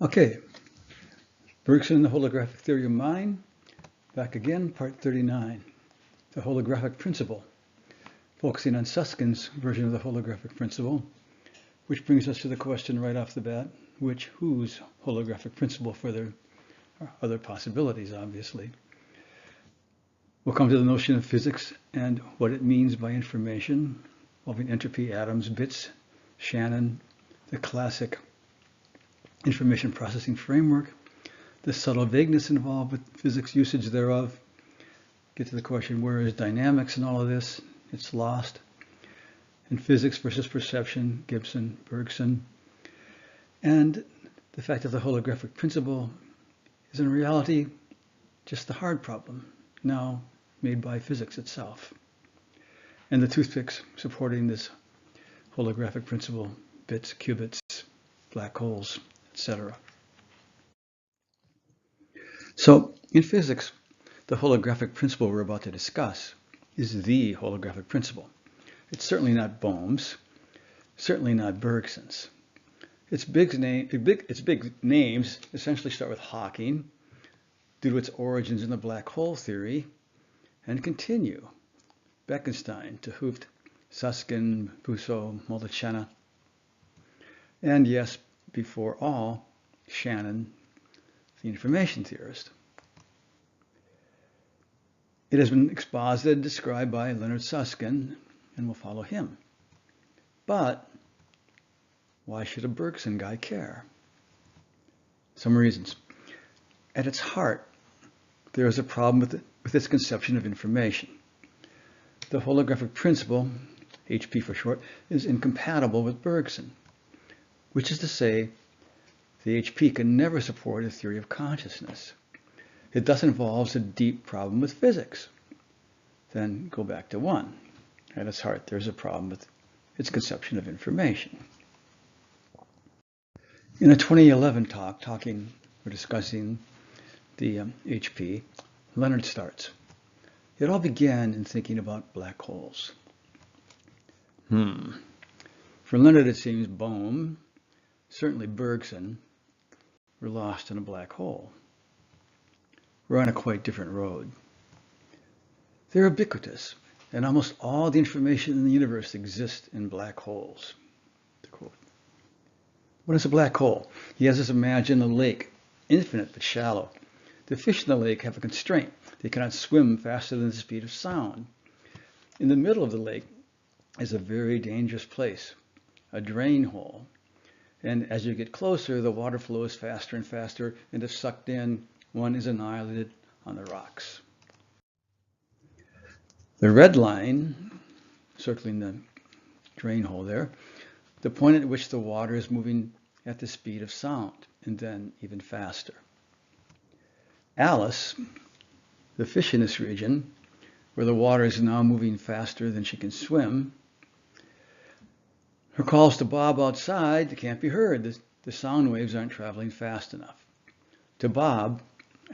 Okay, Bergson and the Holographic Theory of Mind. Back again, part 39, the Holographic Principle, focusing on Suskind's version of the Holographic Principle, which brings us to the question right off the bat, whose Holographic Principle, for there are other possibilities, obviously. We'll come to the notion of physics and what it means by information, involving entropy, atoms, bits, Shannon, the classic information processing framework, the subtle vagueness involved with physics usage thereof. Get to the question, where is dynamics in all of this? It's lost. And physics versus perception, Gibson, Bergson. And the fact that the holographic principle is in reality just the hard problem, now made by physics itself. And the toothpicks supporting this holographic principle, bits, qubits, black holes, etc. So in physics, the holographic principle we're about to discuss is the holographic principle. It's certainly not Bohm's, certainly not Bergson's. Its big names essentially start with Hawking, due to its origins in the black hole theory, and continue Bekenstein, 't Hooft, Susskind, Puso, Moltke, and yes, before all, Shannon, the information theorist. It has been exposited, described by Leonard Susskind, and we'll follow him. But why should a Bergson guy care? Some reasons. At its heart, there is a problem with its conception of information. The holographic principle, HP for short, is incompatible with Bergson, which is to say, the HP can never support a theory of consciousness. It thus involves a deep problem with physics. Then go back to 1. At its heart, there's a problem with its conception of information. In a 2011 talk, discussing the HP, Leonard starts. It all began in thinking about black holes. For Leonard, it seems Bohm, certainly Bergson, were lost in a black hole. We're on a quite different road. They're ubiquitous, and almost all the information in the universe exists in black holes. To quote. What is a black hole? He has us imagine a lake, infinite but shallow. The fish in the lake have a constraint. They cannot swim faster than the speed of sound. In the middle of the lake is a very dangerous place, a drain hole. And as you get closer, the water flows faster and faster, and if sucked in, one is annihilated on the rocks. The red line, circling the drain hole there, the point at which the water is moving at the speed of sound, and then even faster. Alice, the fish in this region, where the water is now moving faster than she can swim, her calls to Bob outside can't be heard. The sound waves aren't traveling fast enough. To Bob,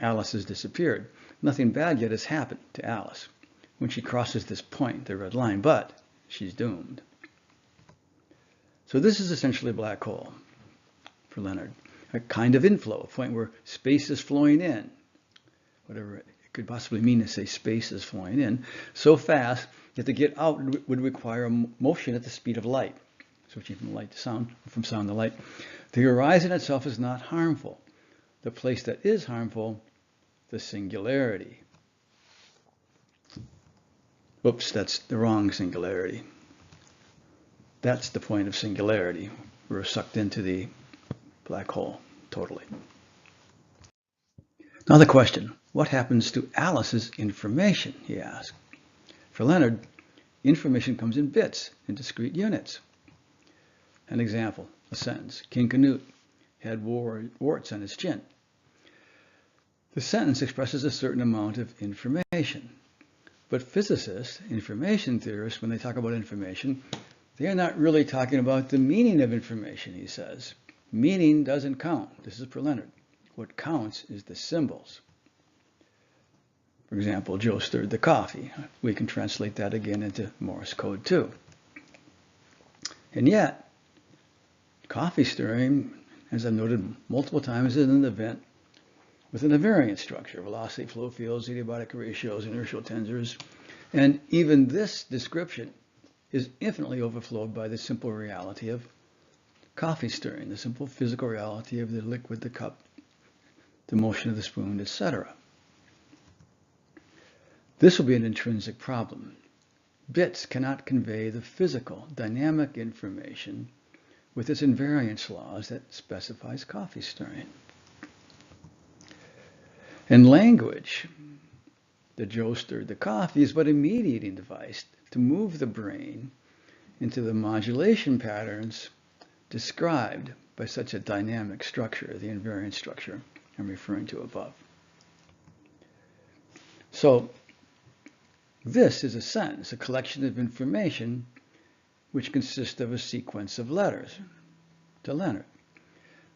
Alice has disappeared. Nothing bad yet has happened to Alice when she crosses this point, the red line, but she's doomed. So this is essentially a black hole for Leonard, a kind of inflow, a point where space is flowing in, whatever it could possibly mean to say space is flowing in, so fast that to get out would require a motion at the speed of light. Switching from light to sound, from sound to light. The horizon itself is not harmful. The place that is harmful, the singularity. Oops, that's the wrong singularity. That's the point of singularity. We're sucked into the black hole, totally. Now the question, what happens to Alice's information, he asked. For Leonard, information comes in bits, in discrete units. An example, a sentence. King Canute had warts on his chin. The sentence expresses a certain amount of information. But physicists, information theorists, when they talk about information, they are not really talking about the meaning of information, he says. Meaning doesn't count. This is per Leonard. What counts is the symbols. For example, Joe stirred the coffee. We can translate that again into Morse code too. And yet, coffee stirring as I've noted multiple times, is an event with an invariant structure, velocity, flow fields, adiabatic ratios, inertial tensors. And even this description is infinitely overflowed by the simple reality of coffee stirring, the simple physical reality of the liquid, the cup, the motion of the spoon, etc. This will be an intrinsic problem. Bits cannot convey the physical, dynamic information with its invariance laws that specifies coffee stirring. In language, the Joe stirred the coffee is but a mediating device to move the brain into the modulation patterns described by such a dynamic structure, the invariant structure I'm referring to above. So this is a sentence, a collection of information which consists of a sequence of letters, to Leonard.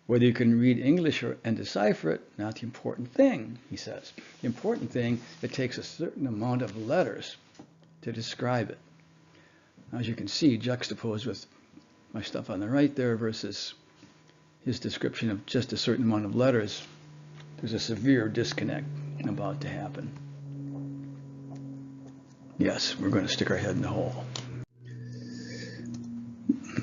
Whether you can read English and decipher it, not the important thing, he says. The important thing, it takes a certain amount of letters to describe it. As you can see, juxtaposed with my stuff on the right there versus his description of just a certain amount of letters, there's a severe disconnect about to happen. Yes, we're going to stick our head in the hole.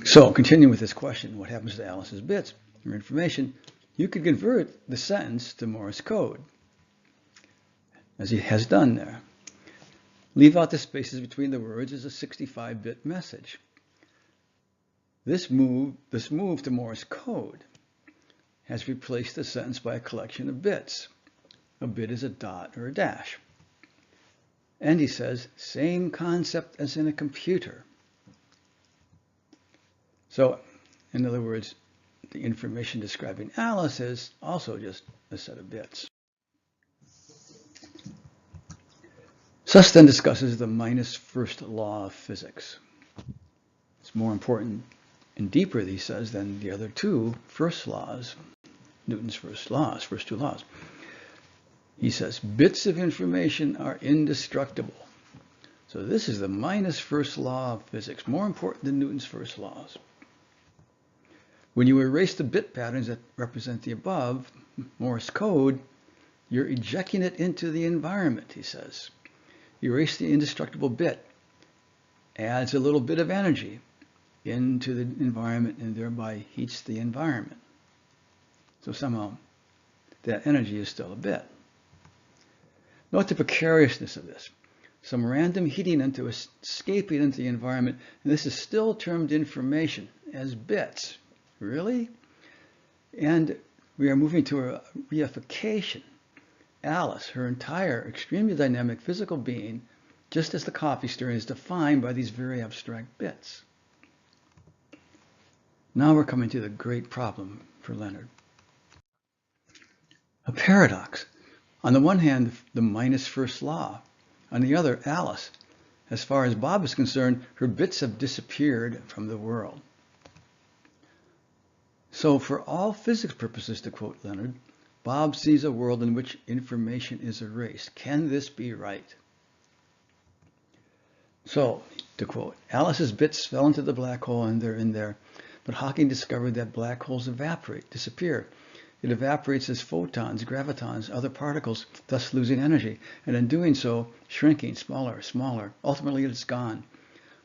So, continuing with this question, what happens to Alice's bits or information? You could convert the sentence to Morse code, as he has done there. Leave out the spaces between the words as a 65-bit message. This move to Morse code has replaced the sentence by a collection of bits. A bit is a dot or a dash. And he says, same concept as in a computer. So, in other words, the information describing Alice is also just a set of bits. Suss then discusses the minus first law of physics. It's more important and deeper, he says, than the other two first laws, Newton's first two laws. He says, bits of information are indestructible. So this is the minus first law of physics, more important than Newton's first laws. When you erase the bit patterns that represent the above, Morse code, you're ejecting it into the environment, he says. You erase the indestructible bit, adds a little bit of energy into the environment and thereby heats the environment. So somehow that energy is still a bit. Note the precariousness of this. Some random heating into escaping into the environment, and this is still termed information as bits. Really? And we are moving to a reification. Alice, her entire extremely dynamic physical being, just as the coffee stirring, is defined by these very abstract bits. Now we're coming to the great problem for Leonard. A paradox. On the one hand, the minus first law. On the other, Alice. As far as Bob is concerned, her bits have disappeared from the world. So for all physics purposes, to quote Leonard, Bob sees a world in which information is erased. Can this be right? So, to quote, Alice's bits fell into the black hole and they're in there, but Hawking discovered that black holes evaporate, disappear. It evaporates as photons, gravitons, other particles, thus losing energy, and in doing so, shrinking, smaller, smaller. Ultimately, it's gone.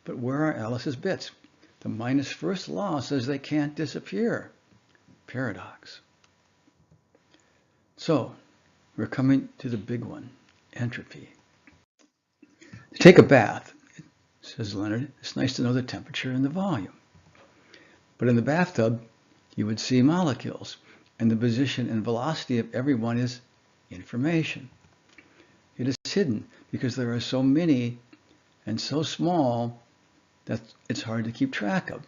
But where are Alice's bits? The minus first law says they can't disappear. Paradox. So, we're coming to the big one, entropy. To take a bath, says Leonard, it's nice to know the temperature and the volume. But in the bathtub, you would see molecules, and the position and velocity of every one is information. It is hidden because there are so many and so small that it's hard to keep track of.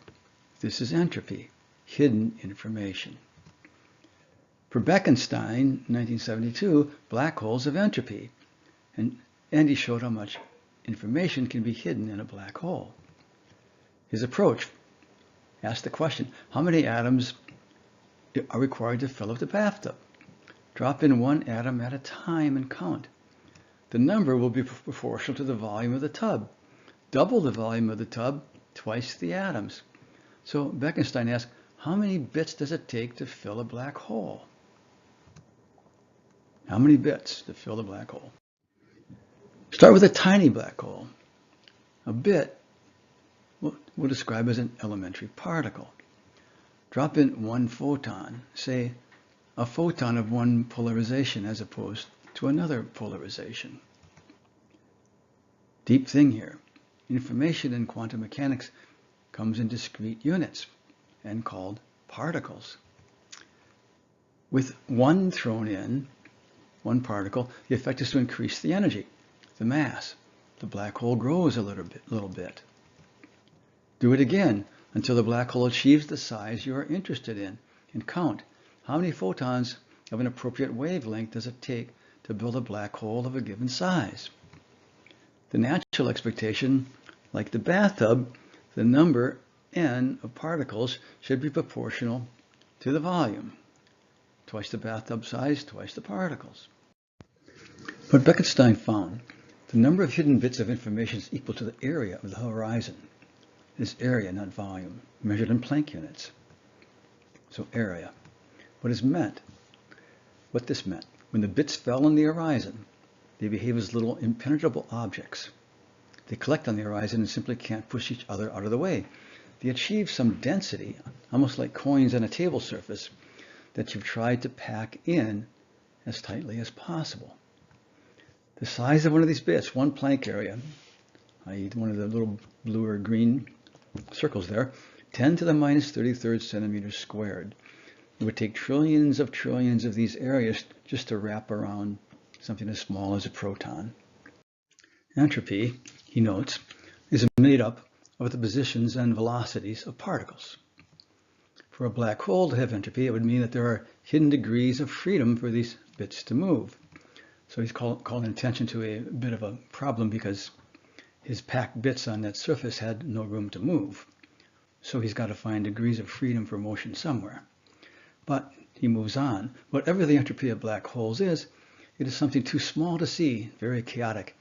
This is entropy, hidden information. For Bekenstein, 1972, black holes have entropy, and he showed how much information can be hidden in a black hole. His approach asked the question, how many atoms are required to fill up the bathtub? Drop in one atom at a time and count. The number will be proportional to the volume of the tub. Double the volume of the tub, twice the atoms. So Bekenstein asked, How many bits does it take to fill a black hole? How many bits to fill a black hole? Start with a tiny black hole. A bit we'll describe as an elementary particle. Drop in one photon, say a photon of one polarization as opposed to another polarization. Deep thing here. Information in quantum mechanics comes in discrete units and called particles. With one thrown in, one particle, the effect is to increase the energy, the mass. The black hole grows a little bit. Do it again until the black hole achieves the size you are interested in, and count how many photons of an appropriate wavelength does it take to build a black hole of a given size. The natural expectation, like the bathtub, the number n of particles should be proportional to the volume. Twice the bathtub size, twice the particles. What Bekenstein found, the number of hidden bits of information is equal to the area of the horizon. It is area, not volume, measured in Planck units. So area. What this meant, when the bits fell on the horizon, they behave as little impenetrable objects. They collect on the horizon and simply can't push each other out of the way. They achieve some density, almost like coins on a table surface, that you've tried to pack in as tightly as possible. The size of one of these bits, one Planck area, i.e. one of the little blue or green circles there, 10 to the minus 33rd centimeters squared. It would take trillions of these areas just to wrap around something as small as a proton. Entropy, he notes, is made up of the positions and velocities of particles. For a black hole to have entropy, it would mean that there are hidden degrees of freedom for these bits to move. So he's calling attention to a bit of a problem because his packed bits on that surface had no room to move. So he's got to find degrees of freedom for motion somewhere. But he moves on. Whatever the entropy of black holes is, it is something too small to see, very chaotic,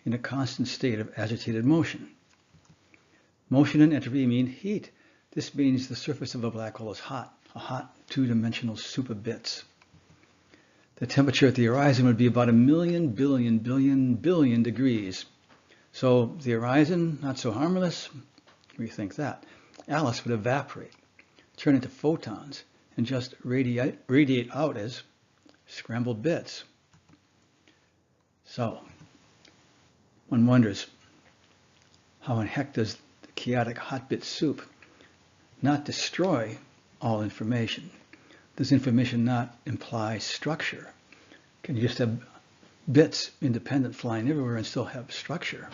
in a constant state of agitated motion. Motion and entropy mean heat. This means the surface of a black hole is hot, a hot two-dimensional soup of bits. The temperature at the horizon would be about 1,000,000 billion degrees. So the horizon, not so harmless, rethink that. Alice would evaporate, turn into photons, and just radiate out as scrambled bits. So one wonders, how in heck does the chaotic hot bit soup not destroy all information? Does information not imply structure? Can you just have bits independent flying everywhere and still have structure?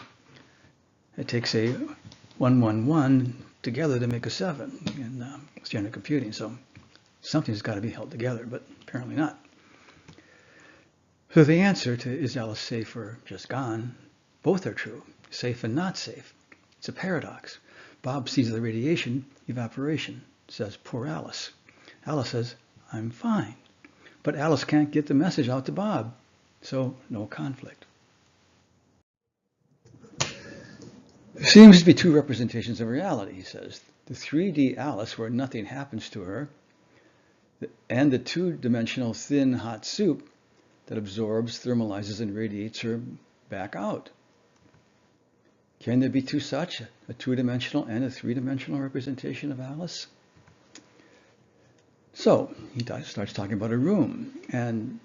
It takes a 1, 1, 1 together to make a 7 in standard computing. So something's got to be held together, but apparently not. So the answer to is Alice safe or just gone? Both are true, safe and not safe. It's a paradox. Bob sees the radiation, evaporation, says, poor Alice. Alice says, I'm fine. But Alice can't get the message out to Bob, so no conflict. There seems to be two representations of reality, he says. The 3D Alice, where nothing happens to her, and the two-dimensional thin hot soup that absorbs, thermalizes, and radiates her back out. Can there be two such, a two-dimensional and a three-dimensional representation of Alice? So he starts talking about a room and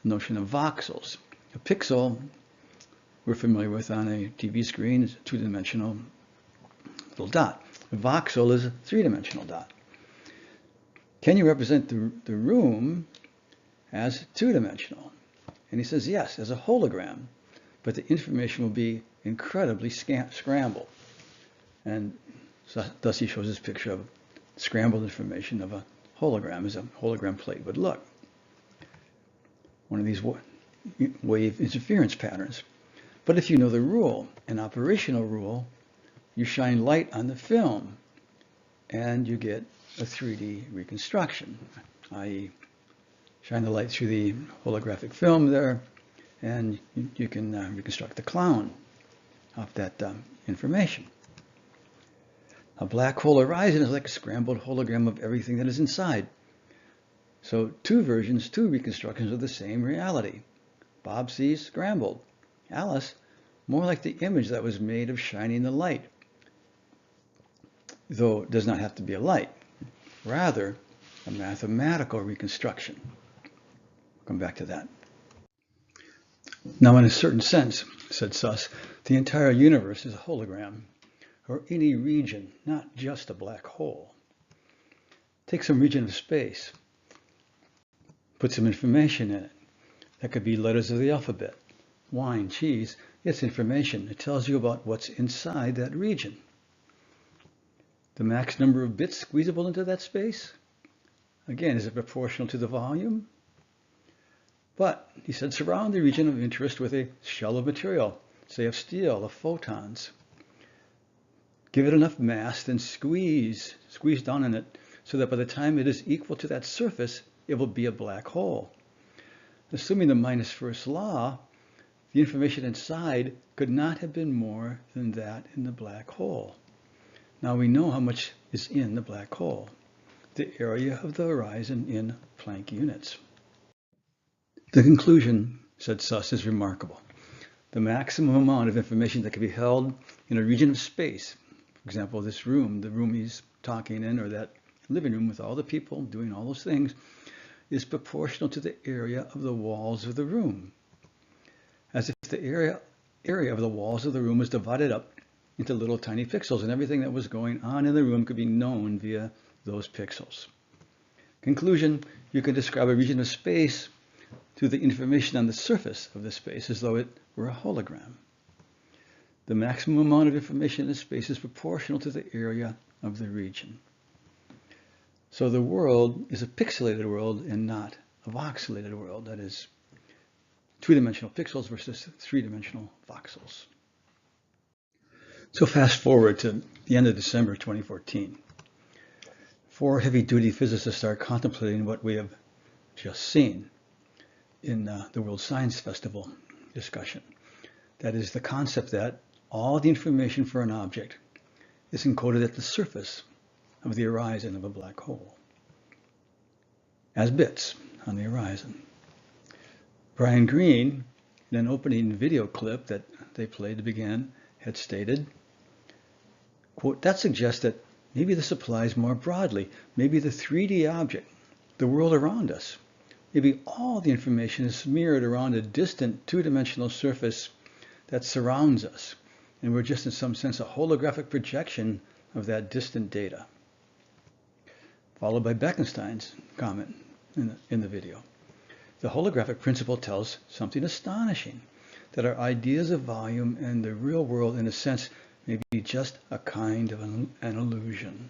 the notion of voxels. A pixel, we're familiar with on a TV screen, is a two-dimensional little dot. A voxel is a three-dimensional dot. Can you represent the room as two-dimensional? And he says, yes, as a hologram, but the information will be incredibly scrambled. And so, thus he shows this picture of scrambled information of a hologram as a hologram plate would look. One of these wave interference patterns. But if you know the rule, an operational rule, you shine light on the film and you get a 3D reconstruction, i.e. shine the light through the holographic film there and you can reconstruct the clown off that information. A black hole horizon is like a scrambled hologram of everything that is inside. So two reconstructions of the same reality. Bob sees scrambled. Alice, more like the image that was made of shining the light, though it does not have to be a light. Rather, a mathematical reconstruction. I'll come back to that. Now, in a certain sense, said Suss, the entire universe is a hologram, or any region, not just a black hole. Take some region of space, put some information in it. That could be letters of the alphabet, wine, cheese. It's information. It tells you about what's inside that region. The max number of bits squeezable into that space? Again, is it proportional to the volume? But, he said, surround the region of interest with a shell of material, say of steel, of photons. Give it enough mass, then squeeze down in it, so that by the time it is equal to that surface, it will be a black hole. Assuming the minus first law, the information inside could not have been more than that in the black hole. Now we know how much is in the black hole, the area of the horizon in Planck units. The conclusion, said Suss, is remarkable. The maximum amount of information that can be held in a region of space, for example, this room, the room he's talking in, or that living room with all the people doing all those things, is proportional to the area of the walls of the room. As if the area of the walls of the room was divided up into little tiny pixels, and everything that was going on in the room could be known via those pixels. Conclusion, you can describe a region of space through the information on the surface of the space as though it were a hologram. The maximum amount of information in space is proportional to the area of the region. So the world is a pixelated world and not a voxelated world. That is, two-dimensional pixels versus three-dimensional voxels. So fast forward to the end of December 2014. 4 heavy-duty physicists are contemplating what we have just seen in the World Science Festival discussion. That is the concept that all the information for an object is encoded at the surface of the horizon of a black hole as bits on the horizon. Brian Greene, in an opening video clip that they played to begin, had stated, quote, that suggests that maybe this applies more broadly. Maybe the 3D object, the world around us, maybe all the information is smeared around a distant two-dimensional surface that surrounds us, and we're just in some sense a holographic projection of that distant data. Followed by Bekenstein's comment in the video. The holographic principle tells something astonishing, that our ideas of volume and the real world, in a sense, may be just a kind of an illusion.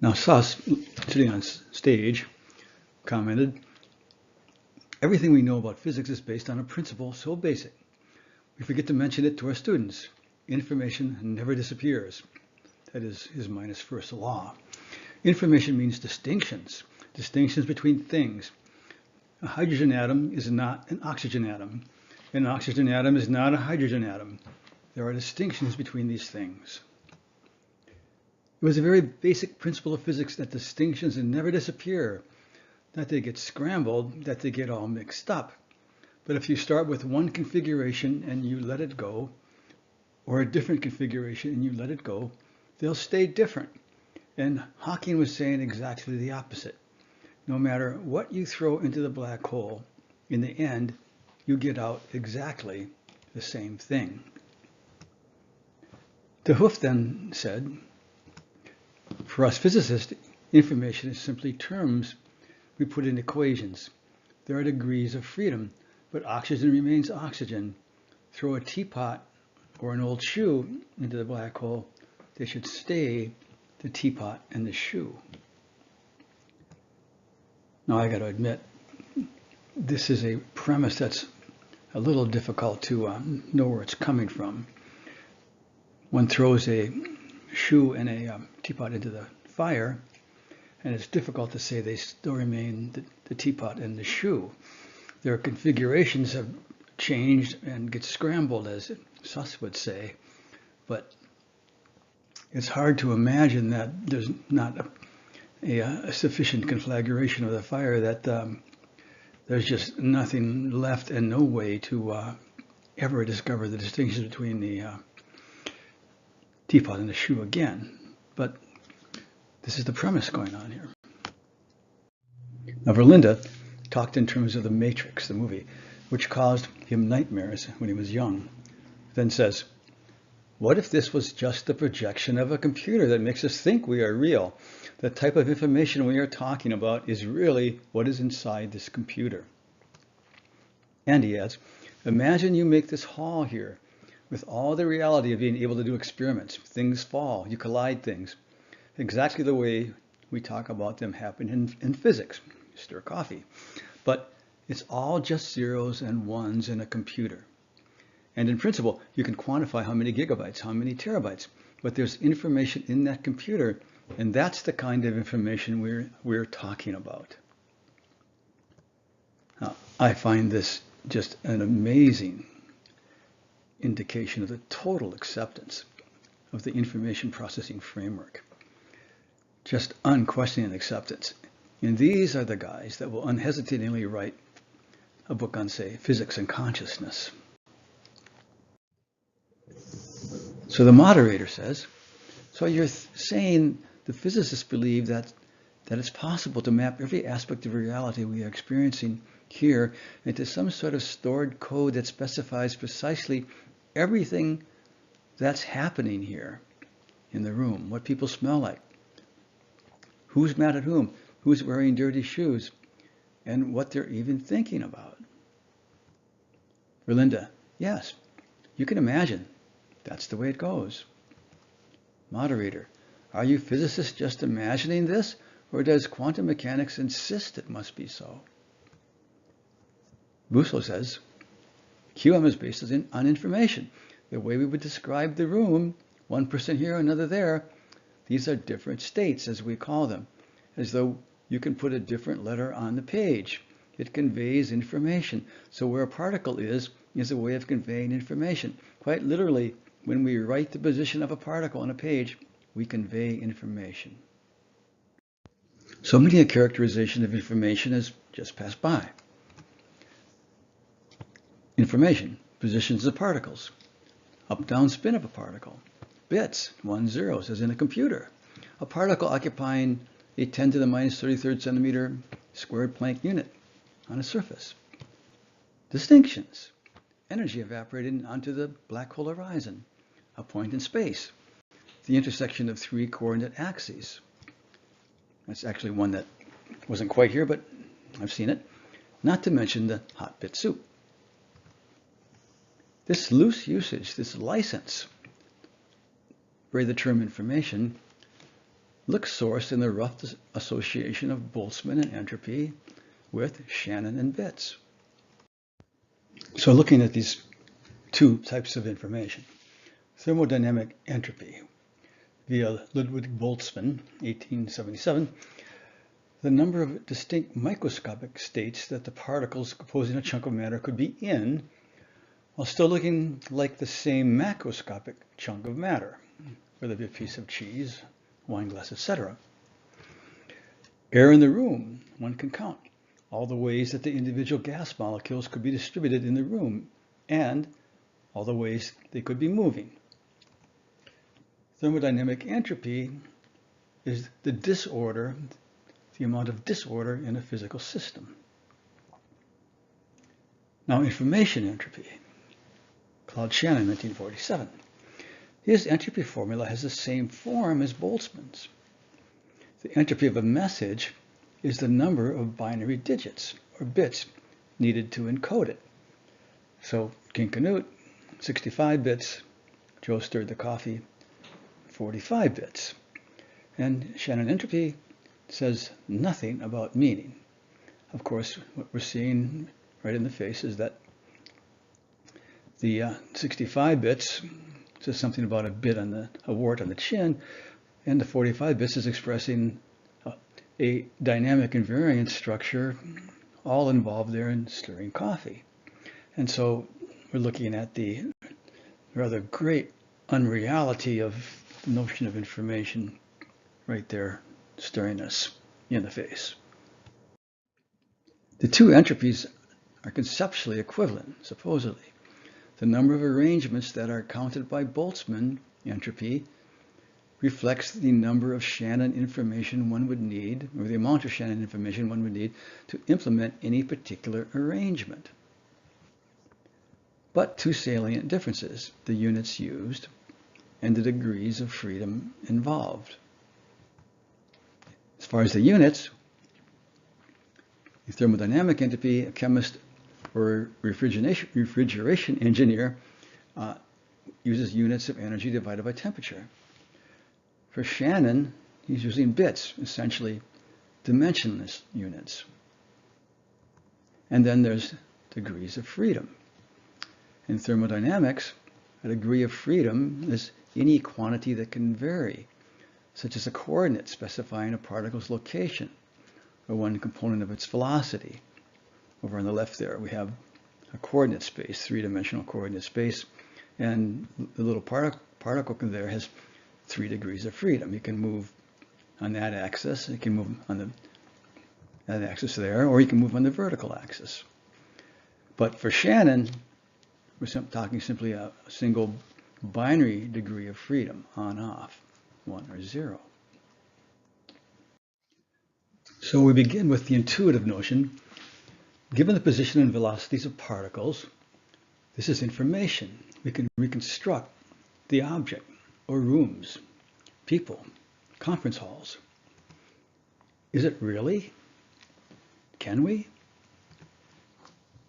Now Suss, sitting on stage, commented, everything we know about physics is based on a principle so basic, we forget to mention it to our students. Information never disappears. That is his minus first law. Information means distinctions between things. A hydrogen atom is not an oxygen atom. An oxygen atom is not a hydrogen atom. There are distinctions between these things. It was a very basic principle of physics that distinctions never disappear, that they get scrambled, that they get all mixed up. But if you start with one configuration and you let it go, or a different configuration and you let it go, they'll stay different. And Hawking was saying exactly the opposite. No matter what you throw into the black hole, in the end, you get out exactly the same thing. De Hoof then said, for us physicists, information is simply terms we put in equations. There are degrees of freedom, but oxygen remains oxygen. Throw a teapot or an old shoe into the black hole, they should stay the teapot and the shoe. Now I got to admit, this is a premise that's a little difficult to know where it's coming from. One throws a shoe and a teapot into the fire, and it's difficult to say they still remain the teapot and the shoe. Their configurations have changed and get scrambled, as Suss would say, but it's hard to imagine that there's not a sufficient conflagration of the fire, that there's just nothing left and no way to ever discover the distinction between the teapot and the shoe again. But this is the premise going on here. Now, Verlinda talked in terms of the Matrix, the movie, which caused him nightmares when he was young. Then says, what if this was just the projection of a computer that makes us think we are real? The type of information we are talking about is really what is inside this computer. And he adds, imagine you make this hall here with all the reality of being able to do experiments. Things fall, you collide things, exactly the way we talk about them happening in physics. Stir coffee. But it's all just zeros and ones in a computer. And in principle, you can quantify how many gigabytes, how many terabytes, but there's information in that computer, and that's the kind of information we're talking about. Now, I find this just an amazing indication of the total acceptance of the information processing framework. Just unquestioning acceptance. And these are the guys that will unhesitatingly write a book on, say, physics and consciousness. So the moderator says, so you're saying the physicists believe that it's possible to map every aspect of reality we are experiencing here into some sort of stored code that specifies precisely everything that's happening here in the room, what people smell like, who's mad at whom, who's wearing dirty shoes, and what they're even thinking about. Verlinda, yes, you can imagine. That's the way it goes. Moderator, are you physicists just imagining this, or does quantum mechanics insist it must be so? Busso says, QM is based on information. The way we would describe the room, one person here, another there, these are different states, as we call them, as though you can put a different letter on the page. It conveys information. So where a particle is a way of conveying information. Quite literally, when we write the position of a particle on a page, we convey information. So many a characterization of information has just passed by. Information, positions of particles, up-down spin of a particle, bits, 1, 0s, as in a computer. A particle occupying a 10 to the minus 33rd centimeter squared Planck unit on a surface. Distinctions, energy evaporating onto the black hole horizon, a point in space, the intersection of 3 coordinate axes. That's actually one that wasn't quite here, but I've seen it. Not to mention the hot bit soup. This loose usage, this license, for the term information, looks sourced in the rough association of Boltzmann and entropy with Shannon and bits. So looking at these two types of information, thermodynamic entropy via Ludwig Boltzmann, 1877, the number of distinct microscopic states that the particles composing a chunk of matter could be in, while still looking like the same macroscopic chunk of matter, whether it be a piece of cheese, wine glass, etc. Air in the room, one can count all the ways that the individual gas molecules could be distributed in the room, and all the ways they could be moving. Thermodynamic entropy is the disorder, the amount of disorder in a physical system. Now, information entropy, Claude Shannon, 1947. His entropy formula has the same form as Boltzmann's. The entropy of a message is the number of binary digits, or bits, needed to encode it. So, King Canute, 65 bits. Joe stirred the coffee, 45 bits. And Shannon entropy says nothing about meaning. Of course, what we're seeing right in the face is that the 65 bits says something about a bit on a wart on the chin, and the 45 bits is expressing a dynamic invariant structure, all involved there in stirring coffee. And so we're looking at the rather great unreality of the notion of information right there staring us in the face. The two entropies are conceptually equivalent, supposedly. The number of arrangements that are counted by Boltzmann entropy reflects the number of Shannon information one would need, or the amount of Shannon information one would need to implement any particular arrangement. But two salient differences: the units used and the degrees of freedom involved. As far as the units, in thermodynamic entropy, a chemist or refrigeration engineer uses units of energy divided by temperature. For Shannon, he's using bits, essentially dimensionless units. And then there's degrees of freedom. In thermodynamics, a degree of freedom is any quantity that can vary, such as a coordinate specifying a particle's location or one component of its velocity. Over on the left there, we have a coordinate space, three-dimensional coordinate space, and the little particle there has 3 degrees of freedom. You can move on that axis, you can move on that axis there, or you can move on the vertical axis. But for Shannon, we're talking simply a single binary degree of freedom, on, off, 1 or 0. So we begin with the intuitive notion. Given the position and velocities of particles, this is information. We can reconstruct the object, or rooms, people, conference halls. Is it really? Can we?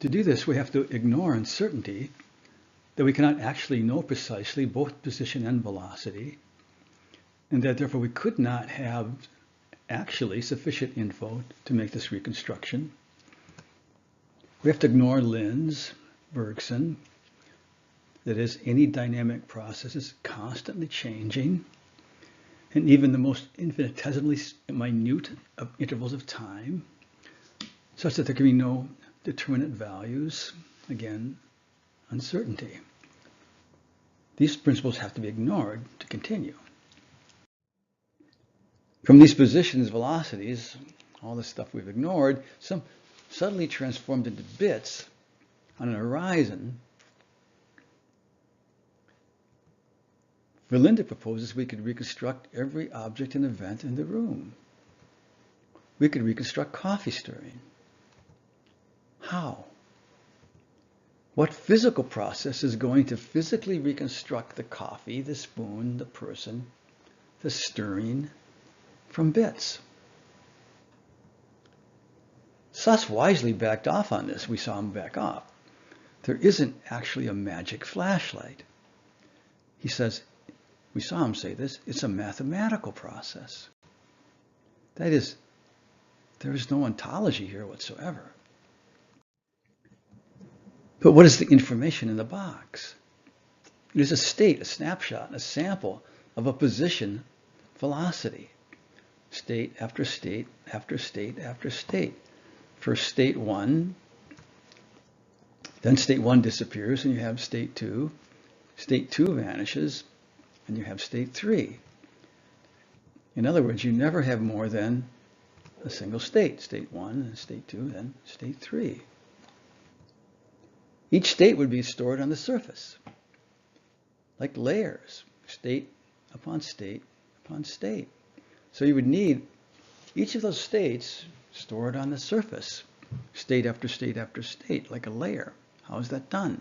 To do this, we have to ignore uncertainty, that we cannot actually know precisely both position and velocity, and that therefore we could not have actually sufficient info to make this reconstruction. We have to ignore Lin's, Bergson, that is, any dynamic process is constantly changing, and even the most infinitesimally minute of intervals of time, such that there can be no determinate values, again, uncertainty. These principles have to be ignored to continue. From these positions, velocities, all the stuff we've ignored, some suddenly transformed into bits on an horizon. Verlinde proposes we could reconstruct every object and event in the room. We could reconstruct coffee stirring. How? What physical process is going to physically reconstruct the coffee, the spoon, the person, the stirring from bits? Suss wisely backed off on this. We saw him back off. There isn't actually a magic flashlight. He says, we saw him say this, it's a mathematical process. That is, there is no ontology here whatsoever. But what is the information in the box? It is a state, a snapshot, a sample of a position velocity. State after state after state after state. First state 1, then state 1 disappears and you have state 2. State 2 vanishes and you have state 3. In other words, you never have more than a single state. State 1, and state 2, then state 3. Each state would be stored on the surface, like layers, state upon state upon state. So you would need each of those states stored on the surface, state after state after state, like a layer. How is that done?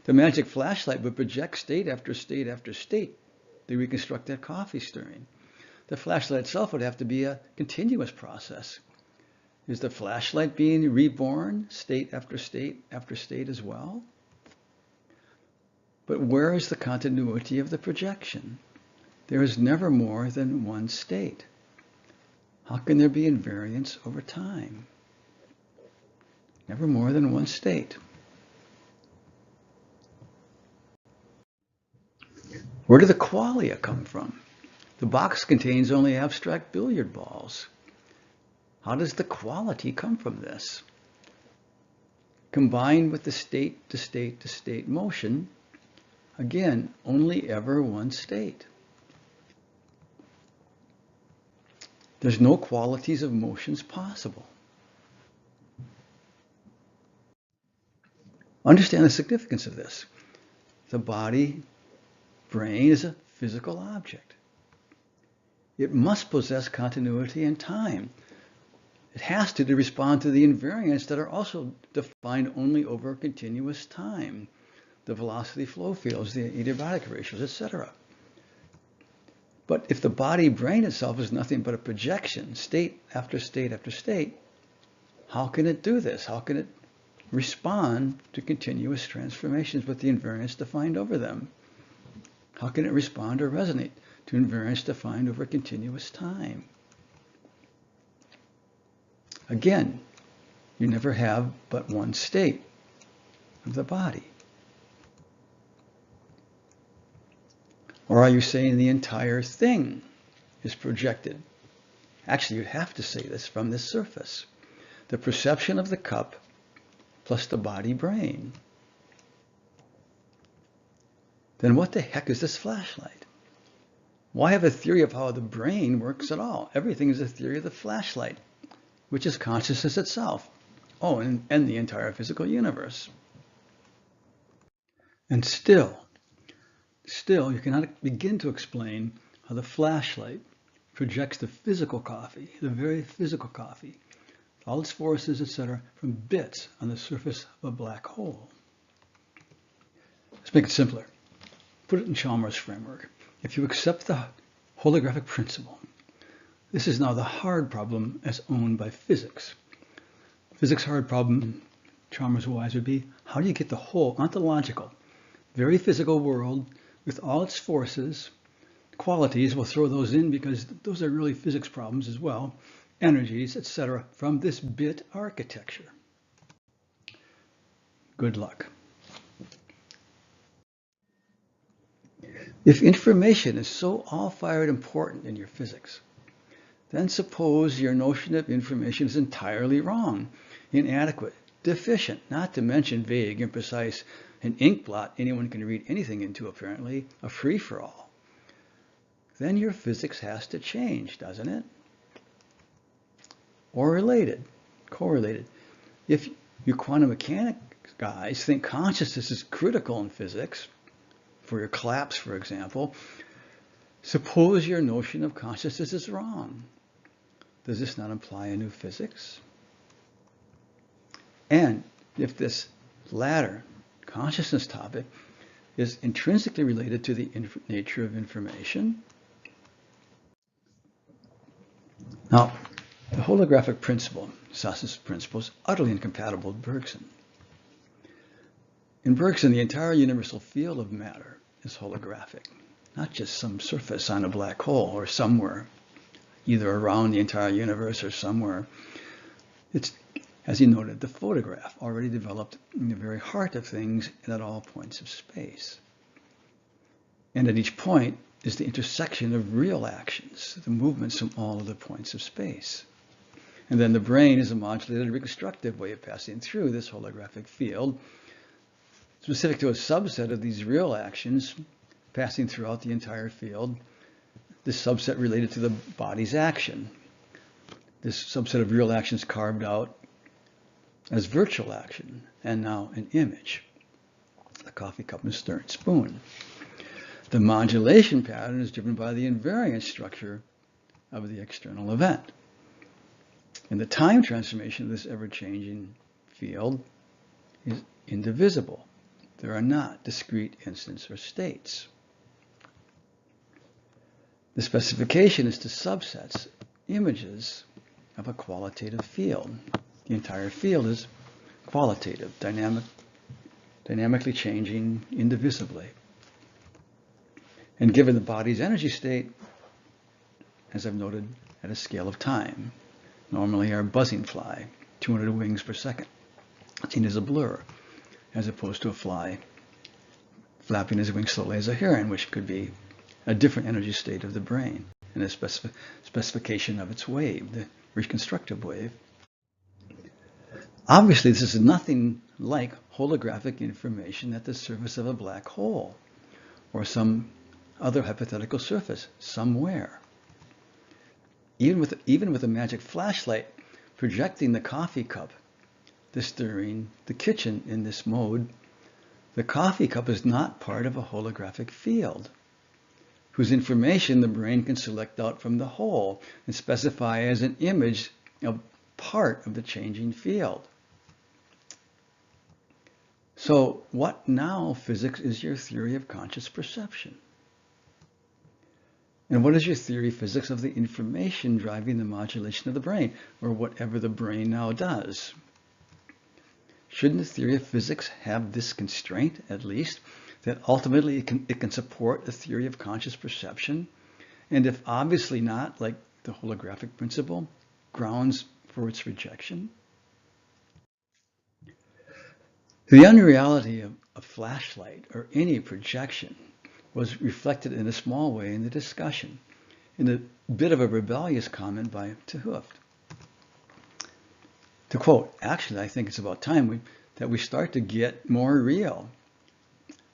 The magic flashlight would project state after state after state. They reconstruct that coffee stirring. The flashlight itself would have to be a continuous process. Is the flashlight being reborn state after state after state as well? But where is the continuity of the projection? There is never more than one state. How can there be invariance over time? Never more than one state. Where do the qualia come from? The box contains only abstract billiard balls. How does the quality come from this? Combined with the state to state to state motion, again, only ever one state. There's no qualities of motions possible. Understand the significance of this. The body, brain, is a physical object. It must possess continuity and time. It has to respond to the invariants that are also defined only over a continuous time. The velocity flow fields, the adiabatic ratios, etc. But if the body-brain itself is nothing but a projection, state after state after state, how can it do this? How can it respond to continuous transformations with the invariants defined over them? How can it respond or resonate to invariants defined over continuous time? Again, you never have but one state of the body. Or are you saying the entire thing is projected? Actually, you'd have to say this from this surface. The perception of the cup plus the body-brain. Then what the heck is this flashlight? Why have a theory of how the brain works at all? Everything is a theory of the flashlight, which is consciousness itself. Oh, and the entire physical universe. And still, you cannot begin to explain how the flashlight projects the physical coffee, the very physical coffee, all its forces, etc., from bits on the surface of a black hole. Let's make it simpler. Put it in Chalmers' framework. If you accept the holographic principle, this is now the hard problem as owned by physics. Physics' hard problem, Chalmers-wise, would be, how do you get the whole ontological, very physical world with all its forces, qualities, we'll throw those in because those are really physics problems as well, energies, etc., from this bit architecture? Good luck. If information is so all-fired important in your physics, then suppose your notion of information is entirely wrong, inadequate, deficient, not to mention vague, imprecise, an ink blot anyone can read anything into, apparently, a free-for-all. Then your physics has to change, doesn't it? Or correlated. If you quantum mechanics guys think consciousness is critical in physics, for your collapse, for example, suppose your notion of consciousness is wrong. Does this not imply a new physics? And if this latter consciousness topic is intrinsically related to the nature of information, now, the holographic principle, Susskind's principle, is utterly incompatible with Bergson. In Bergson, the entire universal field of matter is holographic, not just some surface on a black hole or somewhere, either around the entire universe or somewhere. It's, as he noted, the photograph already developed in the very heart of things and at all points of space. And at each point is the intersection of real actions, the movements from all of the points of space. And then the brain is a modulated reconstructive way of passing through this holographic field, specific to a subset of these real actions passing throughout the entire field, this subset related to the body's action, this subset of real actions carved out as virtual action, and now an image, the coffee cup and stirring spoon. The modulation pattern is driven by the invariant structure of the external event. And the time transformation of this ever-changing field is indivisible. There are not discrete instants or states. The specification is to subsets, images of a qualitative field. The entire field is qualitative, dynamically changing indivisibly. And given the body's energy state, as I've noted, at a scale of time, normally our buzzing fly, 200 wings per second, seen as a blur, as opposed to a fly flapping his wings slowly as a heron, which could be a different energy state of the brain and a specification of its wave, the reconstructive wave. Obviously, this is nothing like holographic information at the surface of a black hole or some other hypothetical surface somewhere. even with a magic flashlight projecting the coffee cup, this during the kitchen in this mode, the coffee cup is not part of a holographic field, whose information the brain can select out from the whole and specify as an image of part of the changing field. So what now, physics, is your theory of conscious perception? And what is your theory, physics, of the information driving the modulation of the brain, or whatever the brain now does? Shouldn't the theory of physics have this constraint, at least, that ultimately it can support a theory of conscious perception? And if obviously not, like the holographic principle, grounds for its rejection? The unreality of a flashlight or any projection was reflected in a small way in the discussion, in a bit of a rebellious comment by 't Hooft. To quote, actually, I think it's about time that we start to get more real.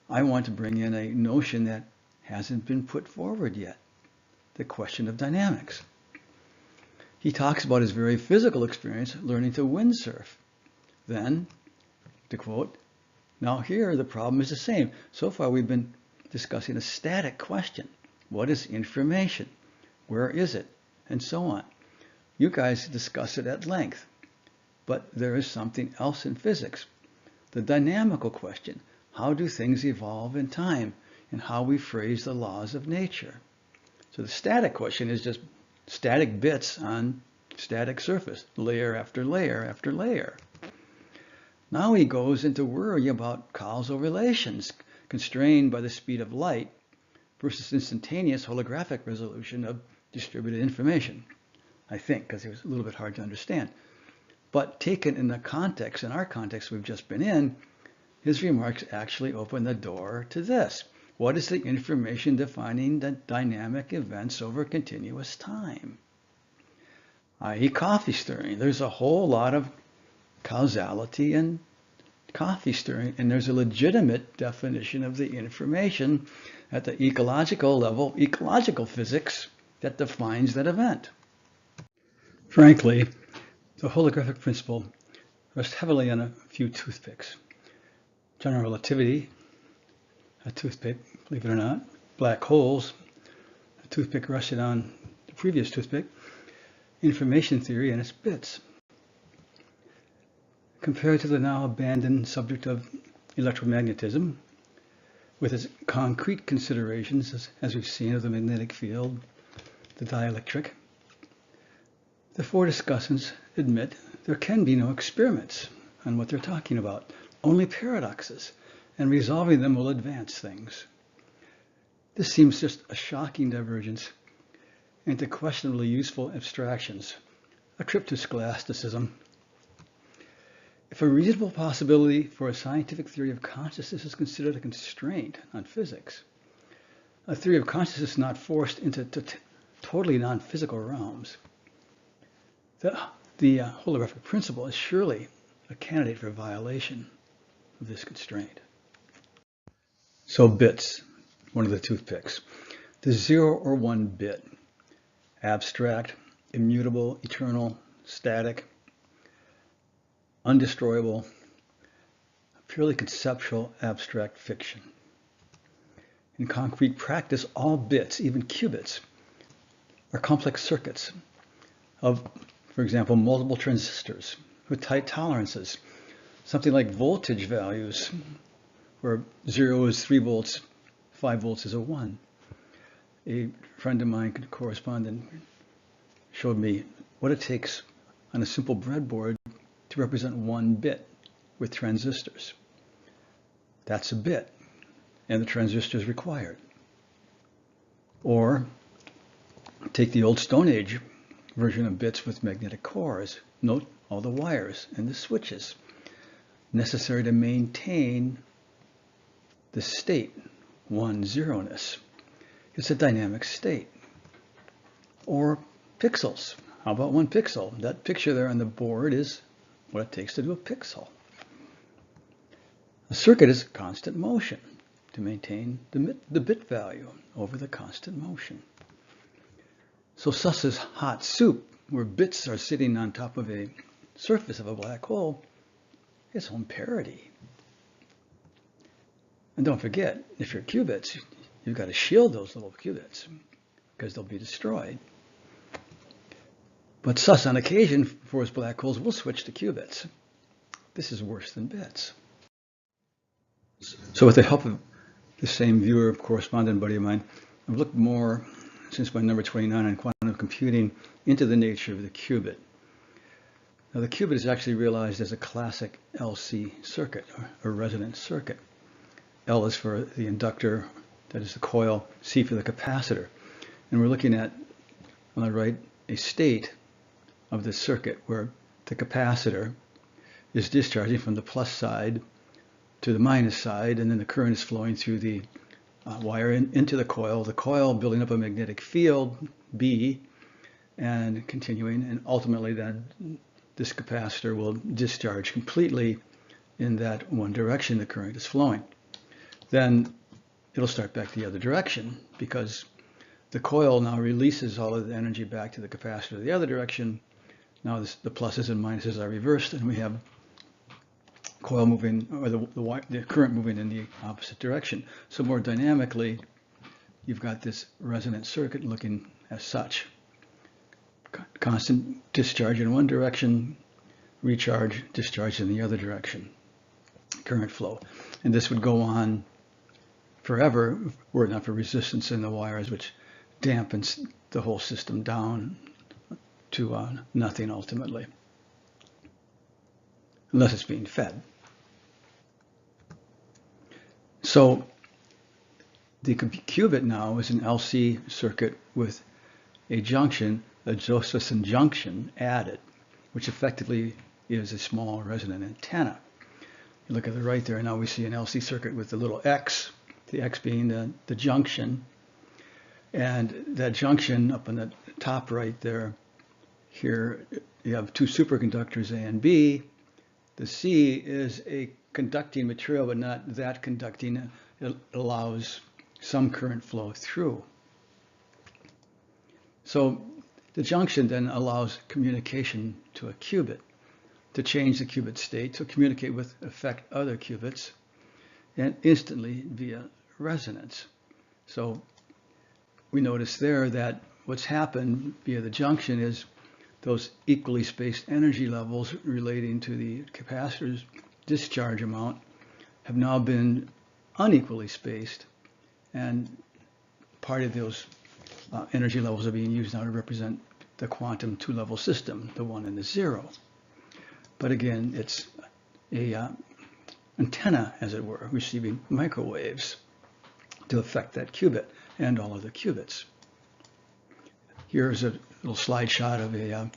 I want to bring in a notion that hasn't been put forward yet, the question of dynamics. He talks about his very physical experience learning to windsurf. Then, to quote, now here the problem is the same. So far we've been discussing a static question. What is information? Where is it? And so on. You guys discuss it at length. But there is something else in physics. The dynamical question. How do things evolve in time? And how we phrase the laws of nature. So the static question is just static bits on static surface, layer after layer after layer. Now he goes into worry about causal relations constrained by the speed of light versus instantaneous holographic resolution of distributed information. I think, because it was a little bit hard to understand. But taken in the context, in our context we've just been in, his remarks actually open the door to this. What is the information defining the dynamic events over continuous time? I.e. coffee stirring. There's a whole lot of causality in coffee stirring, and there's a legitimate definition of the information at the ecological level, ecological physics, that defines that event. Frankly, the holographic principle rests heavily on a few toothpicks. General relativity, a toothpick, believe it or not. Black holes, a toothpick rested on the previous toothpick. Information theory and its bits. Compared to the now abandoned subject of electromagnetism, with its concrete considerations, as we've seen, of the magnetic field, the dielectric, the four discussants admit there can be no experiments on what they're talking about, only paradoxes, and resolving them will advance things. This seems just a shocking divergence into questionably useful abstractions, a trip to scholasticism. If a reasonable possibility for a scientific theory of consciousness is considered a constraint on physics, a theory of consciousness not forced into totally non-physical realms, the holographic principle is surely a candidate for violation of this constraint. So bits, one of the toothpicks. The 0 or 1 bit, abstract, immutable, eternal, static, undestroyable, purely conceptual, abstract fiction. In concrete practice, all bits, even qubits, are complex circuits of, for example, multiple transistors with tight tolerances, something like voltage values, where 0 is 3 volts, 5 volts is a 1. A friend of mine, correspondent, showed me what it takes on a simple breadboard to represent 1 bit with transistors. That's a bit, and the transistor is required. Or take the old Stone Age version of bits with magnetic cores. Note all the wires and the switches necessary to maintain the state, 1-0-ness. It's a dynamic state. Or pixels. How about 1 pixel? That picture there on the board is what it takes to do a pixel. A circuit is constant motion to maintain the bit value over the constant motion. So Suss's hot soup, where bits are sitting on top of a surface of a black hole, is on parity. And don't forget, if you're qubits, you've got to shield those little qubits because they'll be destroyed. But Suss, on occasion, for his black holes, will switch to qubits. This is worse than bits. So with the help of the same viewer, correspondent buddy of mine, I've looked more, since my number 29 on quantum computing, into the nature of the qubit. Now the qubit is actually realized as a classic LC circuit, or resonance circuit. L is for the inductor, that is the coil, C for the capacitor. And we're looking at, on the right, a state of the circuit where the capacitor is discharging from the plus side to the minus side, and then the current is flowing through the wire into the coil building up a magnetic field, B, and continuing, and ultimately then this capacitor will discharge completely in that one direction the current is flowing. Then it'll start back the other direction because the coil now releases all of the energy back to the capacitor the other direction. Now the pluses and minuses are reversed, and we have coil moving, or the current moving in the opposite direction. So more dynamically, you've got this resonance circuit looking as such. Constant discharge in one direction, recharge, discharge in the other direction, current flow. And this would go on forever were it not for resistance in the wires, which dampens the whole system down to nothing ultimately, unless it's being fed. So the qubit now is an LC circuit with a junction, a Josephson junction added, which effectively is a small resonant antenna. You look at the right there, now we see an LC circuit with the little X, the X being the junction, and that junction up on the top right there, here you have two superconductors, A and B. The C is a conducting material, but not that conducting. It allows some current flow through. So the junction then allows communication to a qubit, to change the qubit state, to communicate with, affect other qubits, and instantly via resonance. So we notice there that what's happened via the junction is those equally spaced energy levels relating to the capacitor's discharge amount have now been unequally spaced, and part of those energy levels are being used now to represent the quantum two-level system, the 1 and the 0. But again, it's a antenna, as it were, receiving microwaves to affect that qubit and all other qubits. Here's a little slide shot of a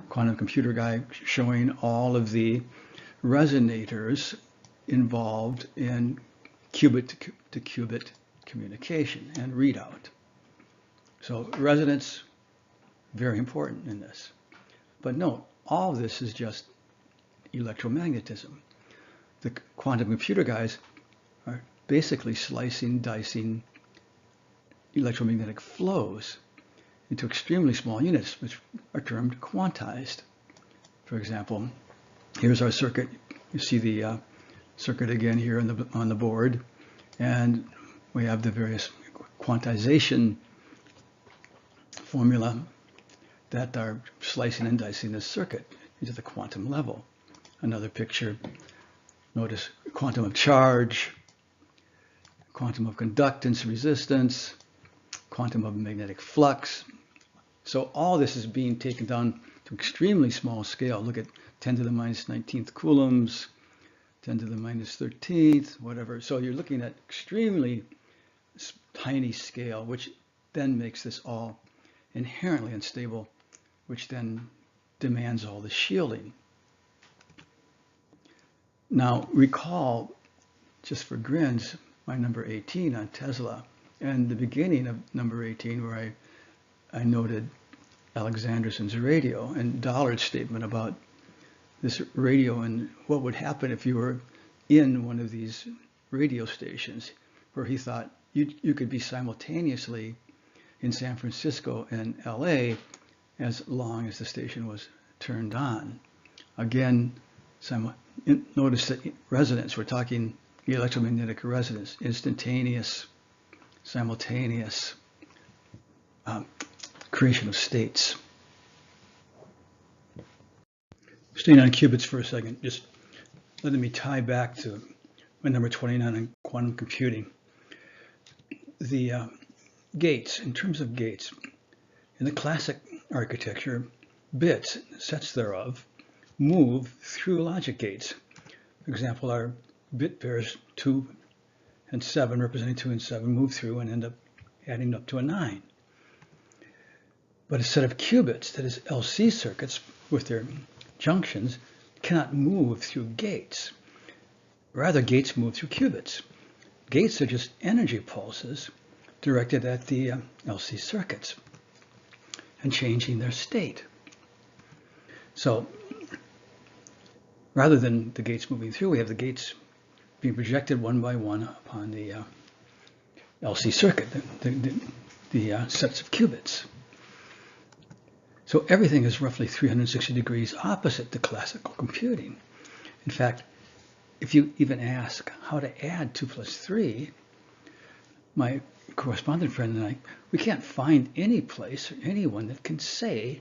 quantum computer guy showing all of the resonators involved in qubit to qubit communication and readout. So resonance, very important in this. But note, all of this is just electromagnetism. The quantum computer guys are basically slicing, dicing electromagnetic flows into extremely small units, which are termed quantized. For example, here's our circuit. You see the circuit again here on the board, and we have the various quantization formula that are slicing and dicing this circuit into the quantum level. Another picture, notice quantum of charge, quantum of conductance, resistance, quantum of magnetic flux. So all this is being taken down to extremely small scale. Look at 10 to the minus 19th coulombs, 10 to the minus 13th, whatever. So you're looking at extremely tiny scale, which then makes this all inherently unstable, which then demands all the shielding. Now recall, just for grins, my number 18 on Tesla, and the beginning of number 18 where I noted Alexanderson's radio and Dollard's statement about this radio and what would happen if you were in one of these radio stations, where he thought you could be simultaneously in San Francisco and LA as long as the station was turned on. Again, notice that resonance, we're talking electromagnetic resonance, instantaneous, simultaneous creation of states. Staying on qubits for a second, just letting me tie back to my number 29 on quantum computing. The gates, in terms of gates, in the classic architecture, bits, sets thereof, move through logic gates. For example, our bit pairs 2 and 7, representing 2 and 7, move through and end up adding up to a 9. But a set of qubits, that is LC circuits with their junctions, cannot move through gates. Rather, gates move through qubits. Gates are just energy pulses directed at the LC circuits and changing their state. So rather than the gates moving through, we have the gates being projected one by one upon the LC circuit, the sets of qubits. So everything is roughly 360 degrees opposite to classical computing. In fact, if you even ask how to add 2 plus 3, my correspondent friend and I, we can't find any place or anyone that can say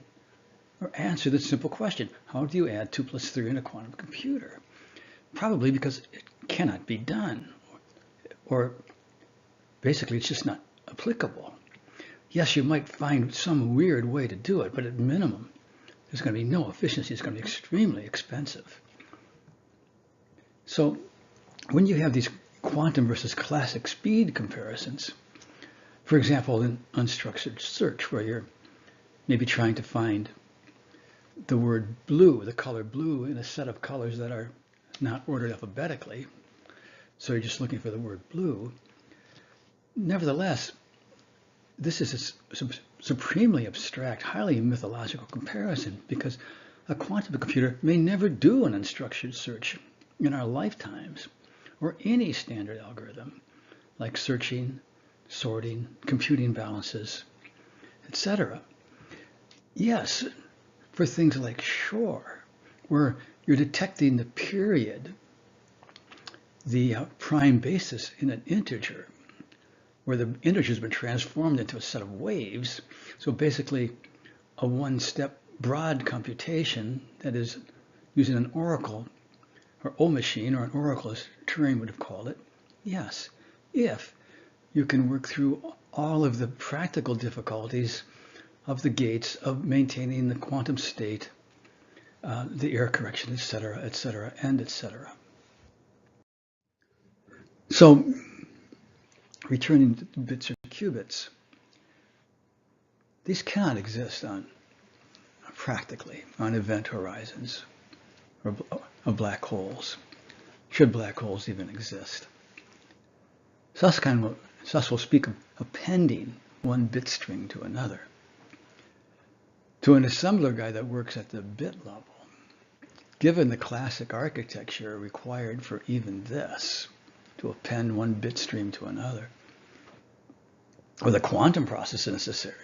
or answer this simple question. How do you add 2 plus 3 in a quantum computer? Probably because it cannot be done, or basically it's just not applicable. Yes, you might find some weird way to do it, but at minimum, there's going to be no efficiency. It's going to be extremely expensive. So when you have these quantum versus classic speed comparisons, for example, in unstructured search, where you're maybe trying to find the word blue, the color blue, in a set of colors that are not ordered alphabetically, so you're just looking for the word blue. Nevertheless, this is a supremely abstract, highly mythological comparison, because a quantum computer may never do an unstructured search in our lifetimes, or any standard algorithm, like searching, sorting, computing balances, etc. Yes, for things like Shor, where you're detecting the period, the prime basis in an integer, where the integer has been transformed into a set of waves. So basically a one-step broad computation that is using an oracle, or O machine, or an oracle as Turing would have called it. Yes, if you can work through all of the practical difficulties of the gates of maintaining the quantum state, the error correction, etc., etc., and etc. So, returning to bits or qubits, these cannot exist practically on event horizons of black holes, should black holes even exist. Susskind will speak of appending one bit string to another. To an assembler guy that works at the bit level, given the classic architecture required for even this, to append one bit stream to another, or the quantum process necessary,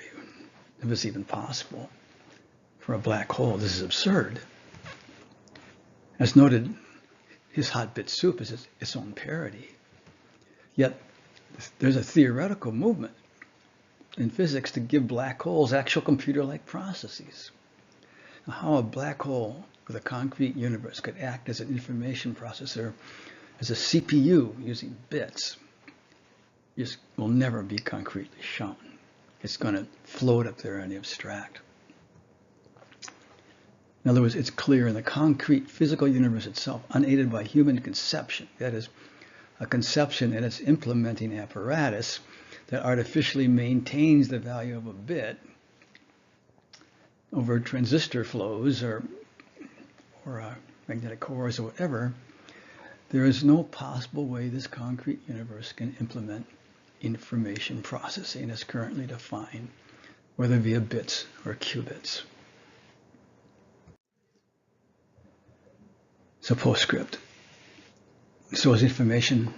if it's even possible, for a black hole, this is absurd. As noted, his hot bit soup is its own parody. Yet there's a theoretical movement in physics to give black holes actual computer-like processes. Now, how a black hole with a concrete universe could act as an information processor, as a CPU using bits, just will never be concretely shown. It's going to float up there in the abstract. In other words, it's clear in the concrete physical universe itself, unaided by human conception, that is, a conception and its implementing apparatus that artificially maintains the value of a bit over transistor flows or magnetic cores or whatever, there is no possible way this concrete universe can implement information processing as currently defined, whether via bits or qubits. So postscript. So is information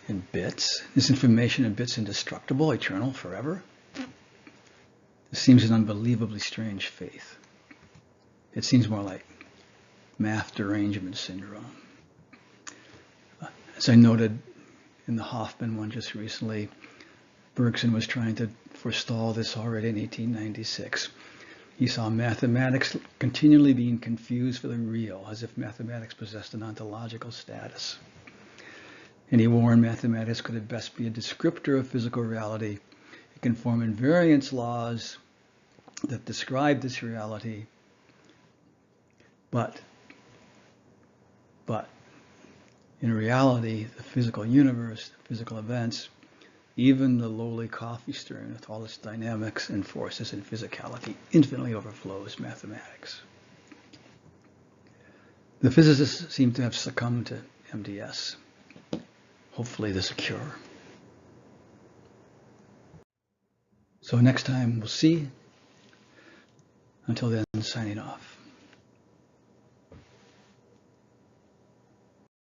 in bits? Is information in bits indestructible, eternal, forever? This seems an unbelievably strange faith. It seems more like math derangement syndrome. As I noted in the Hoffman one just recently, Bergson was trying to forestall this already in 1896. He saw mathematics continually being confused for the real, as if mathematics possessed an ontological status. And he warned mathematics could at best be a descriptor of physical reality. It can form invariance laws that describe this reality, but in reality, the physical universe, the physical events, even the lowly coffee stirring with all its dynamics and forces and physicality infinitely overflows mathematics. The physicists seem to have succumbed to MDS. Hopefully there's a cure. So next time we'll see. Until then, signing off.